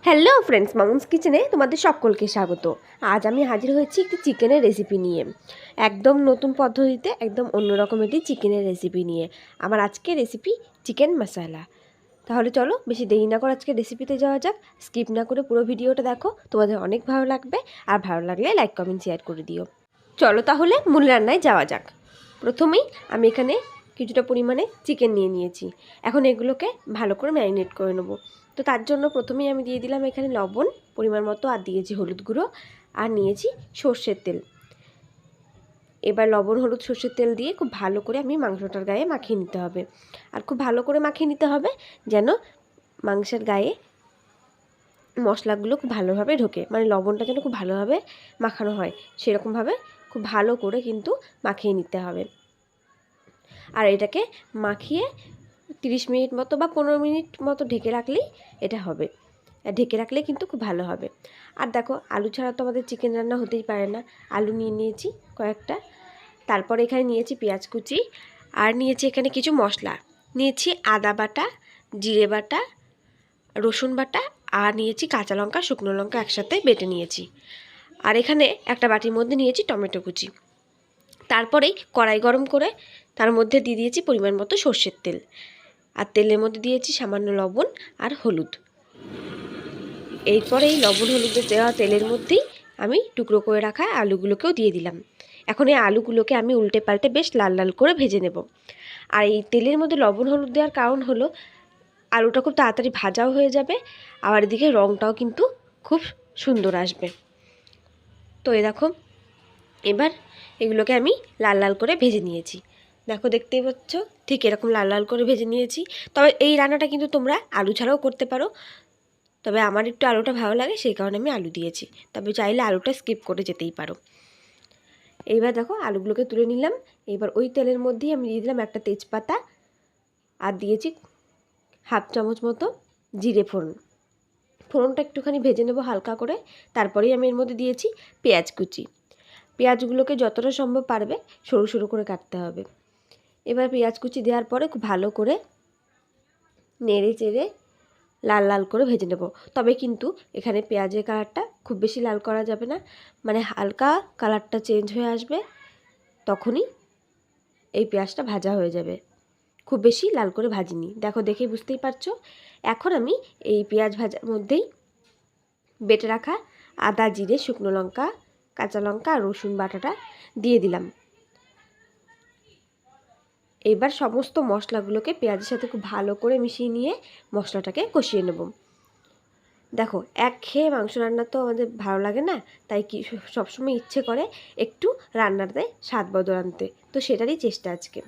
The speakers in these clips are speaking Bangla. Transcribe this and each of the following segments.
হ্যালো ফ্রেন্ডস, মামুনস কিচেনে তোমাদের সকলকে স্বাগত। আজ আমি হাজির হয়েছি একটি চিকেনের রেসিপি নিয়ে, একদম নতুন পদ্ধতিতে, একদম অন্যরকম একটি চিকেনের রেসিপি নিয়ে। আমার আজকে রেসিপি চিকেন মশলা। তাহলে চলো বেশি দেরি না করে আজকে রেসিপিতে যাওয়া যাক। স্কিপ না করে পুরো ভিডিওটা দেখো, তোমাদের অনেক ভালো লাগবে। আর ভালো লাগলে লাইক কমেন্ট শেয়ার করে দিও। চলো তাহলে মূল রান্নায় যাওয়া যাক। প্রথমেই আমি এখানে কিছুটা পরিমাণে চিকেন নিয়ে নিয়েছি। এখন এগুলোকে ভালো করে ম্যারিনেট করে নেবো। তো তার জন্য প্রথমেই আমি দিয়ে দিলাম এখানে লবণ পরিমাণ মতো, আর দিয়েছি হলুদ গুঁড়ো, আর নিয়েছি সর্ষের তেল। এবার লবণ হলুদ সর্ষের তেল দিয়ে খুব ভালো করে আমি মাংসটার গায়ে মাখিয়ে নিতে হবে। আর খুব ভালো করে মাখিয়ে নিতে হবে যেন মাংসের গায়ে মশলাগুলো খুব ভালোভাবে ঢোকে, মানে লবণটা যেন খুব ভালোভাবে মাখানো হয়, সেরকমভাবে খুব ভালো করে কিন্তু মাখিয়ে নিতে হবে। আর এটাকে মাখিয়ে 30 মিনিট মতো বা 15 মিনিট মতো ঢেকে রাখলেই এটা হবে। ঢেকে রাখলে কিন্তু খুব ভালো হবে। আর দেখো, আলু ছাড়া তো আমাদের চিকেন রান্না হতেই পারে না। আলু নিয়ে নিয়েছি কয়েকটা। তারপর এখানে নিয়েছি পেঁয়াজ কুচি, আর নিয়েছি এখানে কিছু মশলা। নিয়েছি আদা বাটা, জিরে বাটা, রসুন বাটা, আর নিয়েছি কাঁচা লঙ্কা, শুকনো লঙ্কা একসাথে বেটে নিয়েছি। আর এখানে একটা বাটির মধ্যে নিয়েছি টমেটো কুচি। তারপরেই কড়াই গরম করে তার মধ্যে দিয়ে দিয়েছি পরিমাণ মতো সর্ষের তেল, আর তেলের মধ্যে দিয়েছি সামান্য লবণ আর হলুদ। এরপর এই লবণ হলুদের দেওয়া তেলের মধ্যেই আমি টুকরো করে রাখা আলুগুলোকেও দিয়ে দিলাম। এখন এই আলুগুলোকে আমি উল্টে পাল্টে বেশ লাল লাল করে ভেজে নেব। আর এই তেলের মধ্যে লবণ হলুদ দেওয়ার কারণ হলো আলুটা খুব তাড়াতাড়ি ভাজাও হয়ে যাবে, আবার এদিকে রঙটাও কিন্তু খুব সুন্দর আসবে। তো এই দেখো, এবার এগুলোকে আমি লাল লাল করে ভেজে নিয়েছি। দেখো, দেখতেই পাচ্ছ, ঠিক এরকম লাল লাল করে ভেজে নিয়েছি। তবে এই রান্নাটা কিন্তু তোমরা আলু ছাড়াও করতে পারো, তবে আমার একটু আলুটা ভালো লাগে সেই কারণে আমি আলু দিয়েছি। তবে চাইলে আলুটা স্কিপ করে যেতেই পারো। এইবার দেখো, আলুগুলোকে তুলে নিলাম। এবার ওই তেলের মধ্যেই আমি দিয়ে দিলাম একটা তেজপাতা, আর দিয়েছি হাফ চামচ মতো জিরে ফোড়ন। ফোড়নটা একটুখানি ভেজে নেবো হালকা করে। তারপরেই আমি এর মধ্যে দিয়েছি পেঁয়াজ কুচি। পেঁয়াজগুলোকে যতটা সম্ভব পারবে সরু সরু করে কাটতে হবে। এবার পেঁয়াজ কুচি দেওয়ার পরে খুব ভালো করে নেড়ে চেড়ে লাল লাল করে ভেজে নেব। তবে কিন্তু এখানে পেঁয়াজের কালারটা খুব বেশি লাল করা যাবে না, মানে হালকা কালারটা চেঞ্জ হয়ে আসবে, তখনই এই পেঁয়াজটা ভাজা হয়ে যাবে। খুব বেশি লাল করে ভাজিনি। দেখো, দেখেই বুঝতেই পারছো। এখন আমি এই পেঁয়াজ ভাজার মধ্যেই বেটে রাখা আদা, জিরে, শুকনো লঙ্কা, কাঁচা লঙ্কা আর রসুন বাটাটা দিয়ে দিলাম। এবার সমস্ত মশলাগুলোকে পেঁয়াজের সাথে খুব ভালো করে মিশিয়ে নিয়ে মশলাটাকে কষিয়ে নেব। দেখো, একঘেয়ে মাংস রান্না তো আমাদের ভালো লাগে না, তাই কি সবসময় ইচ্ছে করে একটু রান্নাতে স্বাদ বদল আনতে। তো সেটারই চেষ্টা আজকে।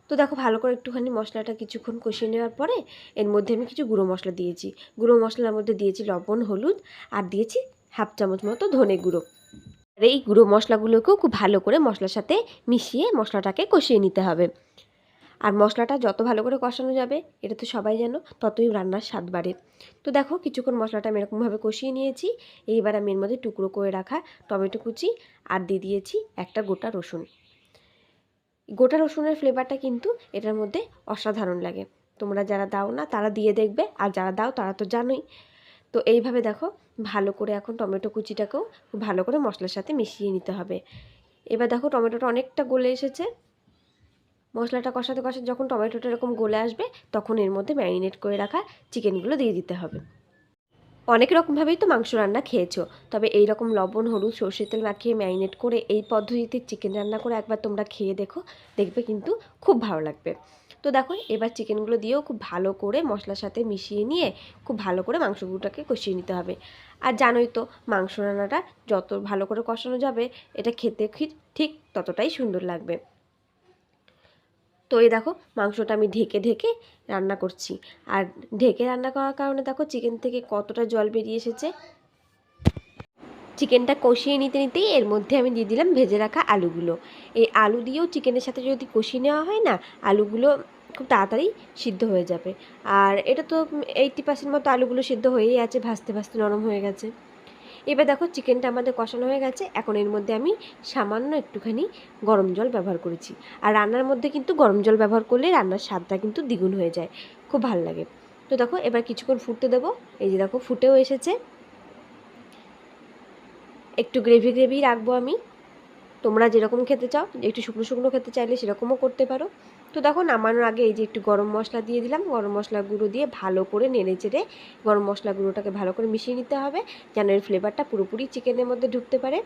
তো দেখো, ভালো করে একটুখানি মশলাটা কিছুক্ষণ কষিয়ে নেওয়ার পরে এর মধ্যে আমি কিছু গুঁড়ো মশলা দিয়েছি। গুঁড়ো মশলার মধ্যে দিয়েছি লবণ, হলুদ, আর দিয়েছি হাফ চামচ মতো ধনে গুঁড়ো। আর এই গুঁড়ো মশলাগুলোকেও খুব ভালো করে মশলার সাথে মিশিয়ে মশলাটাকে কষিয়ে নিতে হবে। আর মশলাটা যত ভালো করে কষানো যাবে, এটা তো সবাই জানো, ততই রান্নার স্বাদ বাড়ে। তো দেখো, কিছুক্ষণ মশলাটা আমি এরকমভাবে কষিয়ে নিয়েছি। এইবার আমি এর মধ্যে টুকরো করে রাখা টমেটো কুচি আর দিয়ে দিয়েছি একটা গোটা রসুন। গোটা রসুনের ফ্লেভারটা কিন্তু এটার মধ্যে অসাধারণ লাগে। তোমরা যারা দাও না তারা দিয়ে দেখবে, আর যারা দাও তারা তো জানোই। তো এইভাবে দেখো, ভালো করে এখন টমেটো কুচিটাকেও খুব ভালো করে মশলার সাথে মিশিয়ে নিতে হবে। এবার দেখো, টমেটোটা অনেকটা গলে এসেছে। মশলাটা কষাতে কষাতে যখন টমেটোটা এরকম গলে আসবে, তখন এর মধ্যে ম্যারিনেট করে রাখা চিকেনগুলো দিয়ে দিতে হবে। অনেক রকমভাবেই তো মাংস রান্না খেয়েছো, তবে এই রকম লবণ হলুদ সর্ষের তেল মাখিয়ে ম্যারিনেট করে এই পদ্ধতিতে চিকেন রান্না করে একবার তোমরা খেয়ে দেখো, দেখবে কিন্তু খুব ভালো লাগবে। তো দেখো, এবার চিকেনগুলো দিয়েও খুব ভালো করে মশলার সাথে মিশিয়ে নিয়ে খুব ভালো করে মাংসগুলোটাকে কষিয়ে নিতে হবে। আর জানোই তো, মাংস রান্নাটা যত ভালো করে কষানো যাবে, এটা খেতে ঠিক ততটাই সুন্দর লাগবে। তো এই দেখো, মাংসটা আমি ঢেকে ঢেকে রান্না করছি। আর ঢেকে রান্না করার কারণে দেখো চিকেন থেকে কতটা জল বেরিয়ে এসেছে। চিকেনটা কষিয়ে নিতে নিতেই এর মধ্যে আমি দিয়ে দিলাম ভেজে রাখা আলুগুলো। এই আলু দিয়েও চিকেনের সাথে যদি কষিয়ে নেওয়া হয় না, আলুগুলো খুব তাড়াতাড়ি সিদ্ধ হয়ে যাবে। আর এটা তো 80% মতো আলুগুলো সিদ্ধ হয়েই আছে, ভাজতে ভাজতে নরম হয়ে গেছে। এবার দেখো, চিকেনটা আমাদের কষানো হয়ে গেছে। এখন এর মধ্যে আমি সামান্য একটুখানি গরম জল ব্যবহার করেছি। আর রান্নার মধ্যে কিন্তু গরম জল ব্যবহার করলে রান্নার স্বাদটা কিন্তু দ্বিগুণ হয়ে যায়, খুব ভালো লাগে। তো দেখো এবার কিছুক্ষণ ফুটতে দেবো। এই যে দেখো ফুটেও এসেছে। একটু গ্রেভি গ্রেভি রাখবো আমি, তোমরা যেরকম খেতে চাও, একটু শুকনো শুকনো খেতে চাইলে সেরকমও করতে পারো। তো দেখো নামানোর আগে এই যে একটু গরম মশলা দিয়ে দিলাম, গরম মশলা গুঁড়ো দিয়ে ভালো করে নেড়ে চেড়ে গরম মশলা গুঁড়োটাকে ভালো করে মিশিয়ে নিতে হবে, যেন এর ফ্লেভারটা পুরোপুরি চিকেনের মধ্যে ঢুকতে পারে।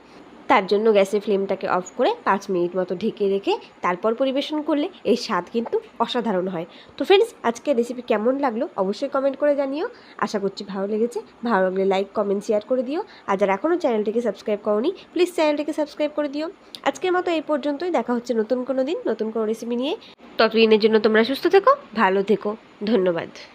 তার জন্য গ্যাসের ফ্লেমটাকে অফ করে 5 মিনিট মতো ঢেকে রেখে তারপর পরিবেশন করলে এই স্বাদ কিন্তু অসাধারণ হয়। তো ফ্রেন্ডস, আজকের রেসিপি কেমন লাগলো অবশ্যই কমেন্ট করে জানিও। আশা করছি ভালো লেগেছে। ভালো লাগলে লাইক কমেন্ট শেয়ার করে দিও। আর যারা এখনও চ্যানেলটিকে সাবস্ক্রাইব করোনি প্লিজ চ্যানেলটিকে সাবস্ক্রাইব করে দিও। আজকের মতো এই পর্যন্তই, দেখা হচ্ছে নতুন কোনো দিন নতুন কোনো রেসিপি নিয়ে। ততদিনের জন্য তোমরা সুস্থ থেকো, ভালো থেকো, ধন্যবাদ।